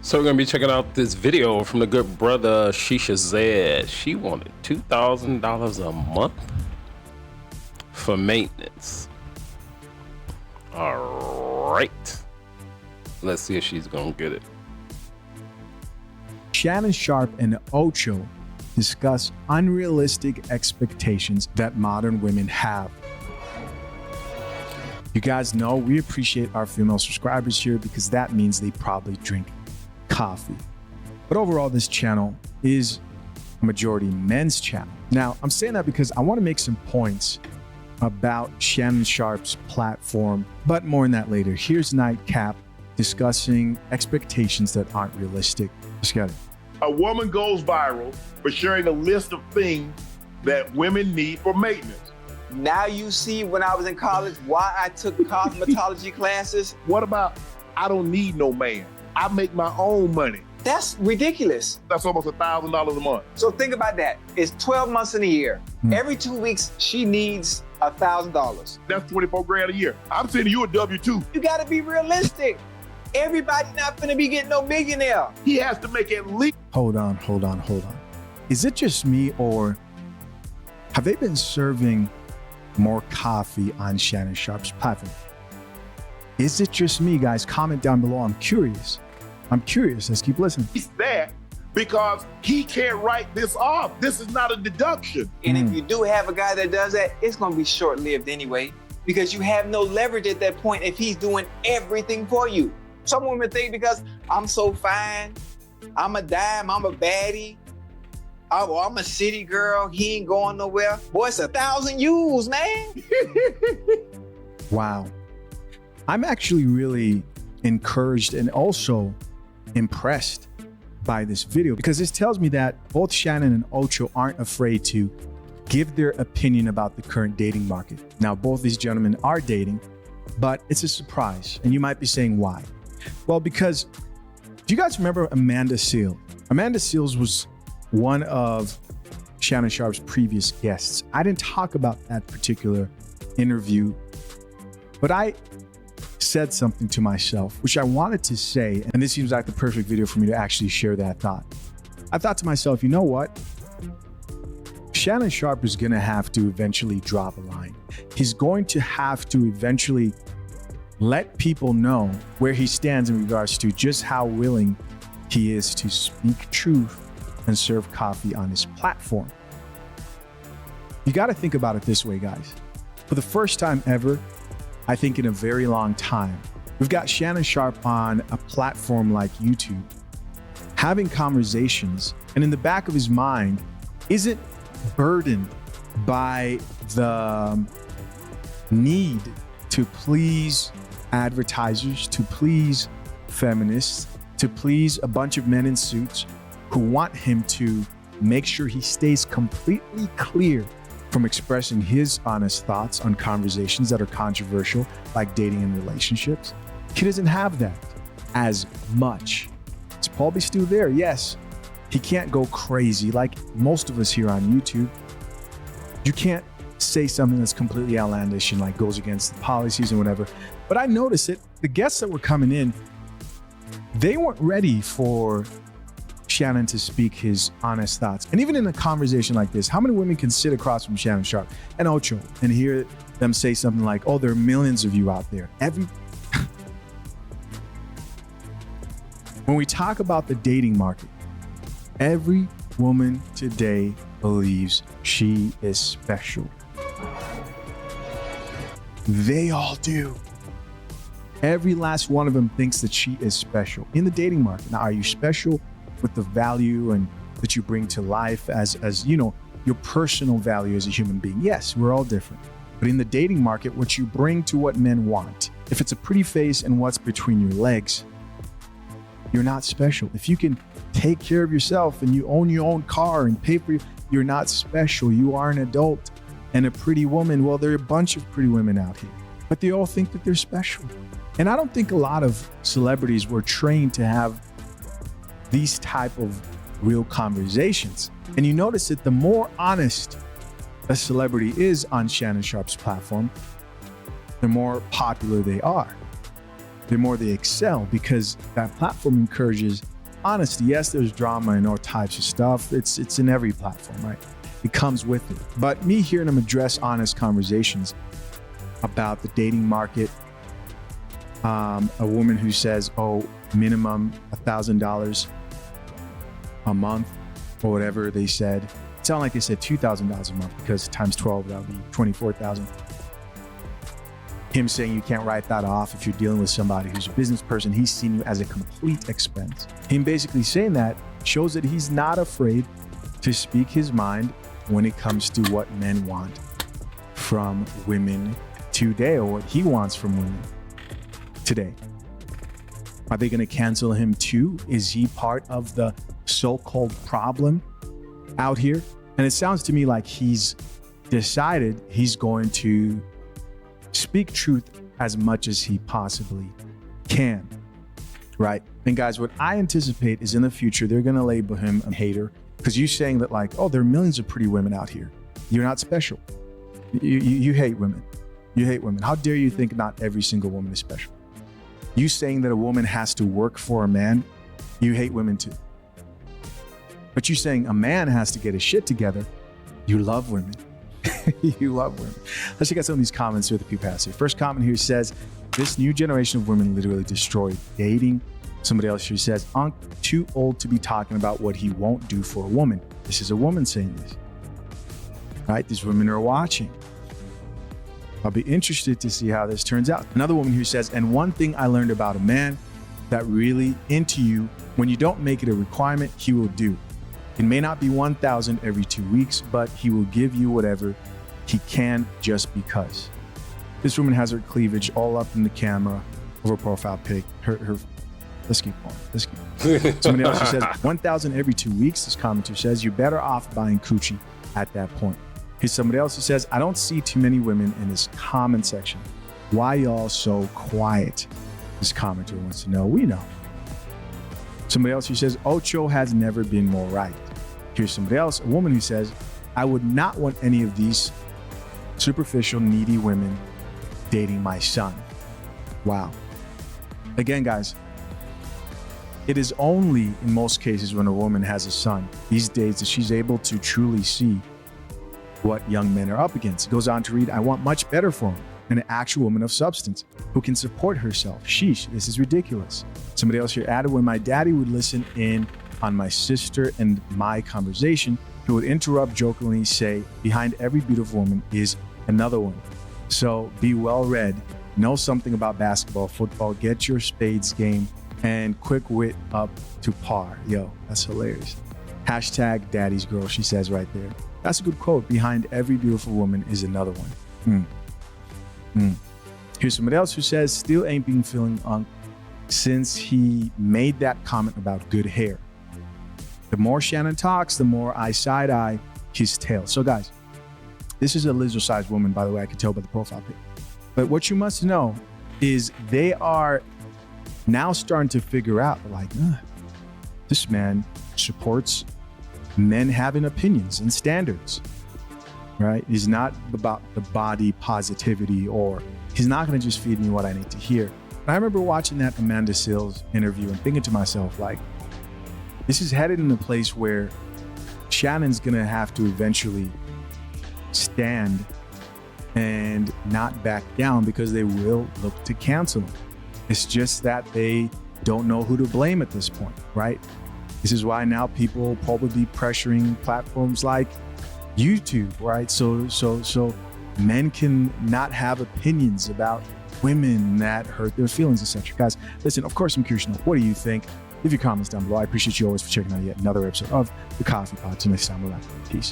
So we're gonna be checking out this video from the good brother Shisha Zed. She wanted $2,000 a month for maintenance. All right, let's see if she's gonna get it. Shannon Sharpe and Ocho discuss unrealistic expectations that modern women have. You guys know we appreciate our female subscribers here because that means they probably drink coffee. But overall, this channel is a majority men's channel. Now, I'm saying that because I want to make some points about Shannon Sharpe's platform, but more on that later. Here's Nightcap discussing expectations that aren't realistic. Let's get it. A woman goes viral for sharing a list of things that women need for maintenance. Now you see when I was in college why I took cosmetology classes. What about, I don't need no man, I make my own money? That's ridiculous. That's almost $1,000 a month. So think about that. It's 12 months in a year. Every 2 weeks, she needs $1,000. That's 24 grand a year. I'm sending you a W-2. You gotta be realistic. Everybody not finna be getting no millionaire. He has to make at least. Hold on. Is it just me, or have they been serving more coffee on Shannon Sharpe's platform? Is it just me, guys? Comment down below. I'm curious. Let's keep listening. He's there because he can't write this off. This is not a deduction. And if you do have a guy that does that, it's gonna be short-lived anyway, because you have no leverage at that point if he's doing everything for you. Some women think because I'm so fine, I'm a dime, I'm a baddie, oh, I'm a city girl, he ain't going nowhere. Boy, it's 1,000 U's, man. Wow. I'm actually really encouraged and also impressed by this video, because this tells me that both Shannon and Ocho aren't afraid to give their opinion about the current dating market. Now, both these gentlemen are dating, but it's a surprise. And you might be saying, why? Well, because do you guys remember Amanda Seales? Amanda Seales was one of Shannon Sharpe's previous guests. I didn't talk about that particular interview, but I said something to myself, which I wanted to say, and this seems like the perfect video for me to actually share that thought. I thought to myself, you know what? Shannon Sharpe is going to have to eventually drop a line. He's going to have to eventually let people know where he stands in regards to just how willing he is to speak truth and serve coffee on his platform. You got to think about it this way, guys. For the first time ever, I think in a very long time, we've got Shannon Sharpe on a platform like YouTube, having conversations, and in the back of his mind, isn't burdened by the need to please advertisers, to please feminists, to please a bunch of men in suits who want him to make sure he stays completely clear from expressing his honest thoughts on conversations that are controversial, like dating and relationships. He doesn't have that as much. Is Paul B. still there? Yes. He can't go crazy like most of us here on YouTube. You can't say something that's completely outlandish and like goes against the policies and whatever. But I noticed it, the guests that were coming in, they weren't ready for Shannon to speak his honest thoughts. And even in a conversation like this, how many women can sit across from Shannon Sharpe and Ocho and hear them say something like, oh, there are millions of you out there. When we talk about the dating market, every woman today believes she is special. They all do. Every last one of them thinks that she is special in the dating market. Now, are you special with the value and that you bring to life as you know, your personal value as a human being? Yes, we're all different. But in the dating market, what you bring to what men want, if it's a pretty face and what's between your legs, you're not special. If you can take care of yourself and you own your own car and pay for you're not special. You are an adult and a pretty woman. Well, there are a bunch of pretty women out here, but they all think that they're special. And I don't think a lot of celebrities were trained to have these type of real conversations. And you notice that the more honest a celebrity is on Shannon Sharpe's platform, the more popular they are, the more they excel, because that platform encourages honesty. Yes, there's drama and all types of stuff. It's in every platform, right? It comes with it. But me hearing him address honest conversations about the dating market, a woman who says, oh, minimum $1,000 a month or whatever they said. It sounded like they said $2,000 a month because times 12, that would be $24,000. Him saying you can't write that off if you're dealing with somebody who's a business person. He's seen you as a complete expense. Him basically saying that shows that he's not afraid to speak his mind when it comes to what men want from women today, or what he wants from women today. Are they going to cancel him too? Is he part of the so-called problem out here? And it sounds to me like he's decided he's going to speak truth as much as he possibly can, right? And guys, what I anticipate is in the future, they're going to label him a hater because you're saying that like, oh, there are millions of pretty women out here. You're not special. You hate women. You hate women. How dare you think not every single woman is special? You saying that a woman has to work for a man, you hate women too. But you saying a man has to get his shit together, you love women. You love women. Let's check out some of these comments here that people have. First comment here says, this new generation of women literally destroyed dating. Somebody else here says, Unc, too old to be talking about what he won't do for a woman. This is a woman saying this. Right? These women are watching. I'll be interested to see how this turns out. Another woman who says, and one thing I learned about a man that really into you, when you don't make it a requirement, he will do. It may not be 1,000 every 2 weeks, but he will give you whatever he can just because. This woman has her cleavage all up in the camera of her profile pic. Let's keep going. Somebody else who says 1,000 every 2 weeks. This commenter says you're better off buying coochie at that point. Here's somebody else who says, I don't see too many women in this comment section. Why y'all so quiet? This commenter wants to know. We know. Somebody else who says, Ocho has never been more right. Here's somebody else, a woman who says, I would not want any of these superficial, needy women dating my son. Wow. Again, guys, it is only in most cases when a woman has a son these days that she's able to truly see what young men are up against. It goes on to read, I want much better for him, an actual woman of substance who can support herself. Sheesh, this is ridiculous. Somebody else here added, when my daddy would listen in on my sister and my conversation, he would interrupt jokingly, say, behind every beautiful woman is another one. So be well read, know something about basketball, football, get your spades game, and quick wit up to par. Yo, that's hilarious. Hashtag daddy's girl, she says right there. That's a good quote. Behind every beautiful woman is another one. Here's somebody else who says, still ain't been feeling Unc since he made that comment about good hair. The more Shannon talks, the more I side-eye his tail. So guys, this is a lizard-sized woman, by the way, I can tell by the profile pic. But what you must know is they are now starting to figure out, like, this man supports men having opinions and standards, right? He's not about the body positivity, or he's not going to just feed me what I need to hear. I remember watching that Amanda Seales interview and thinking to myself, like, this is headed in a place where Shannon's going to have to eventually stand and not back down because they will look to cancel him. It's just that they don't know who to blame at this point, right? This is why now people will probably be pressuring platforms like YouTube, right? So men can not have opinions about women that hurt their feelings, etc. Guys, listen, of course I'm curious to know, what do you think? Leave your comments down below. I appreciate you always for checking out yet another episode of The Coffee Pod. Till next time, we're back. Peace.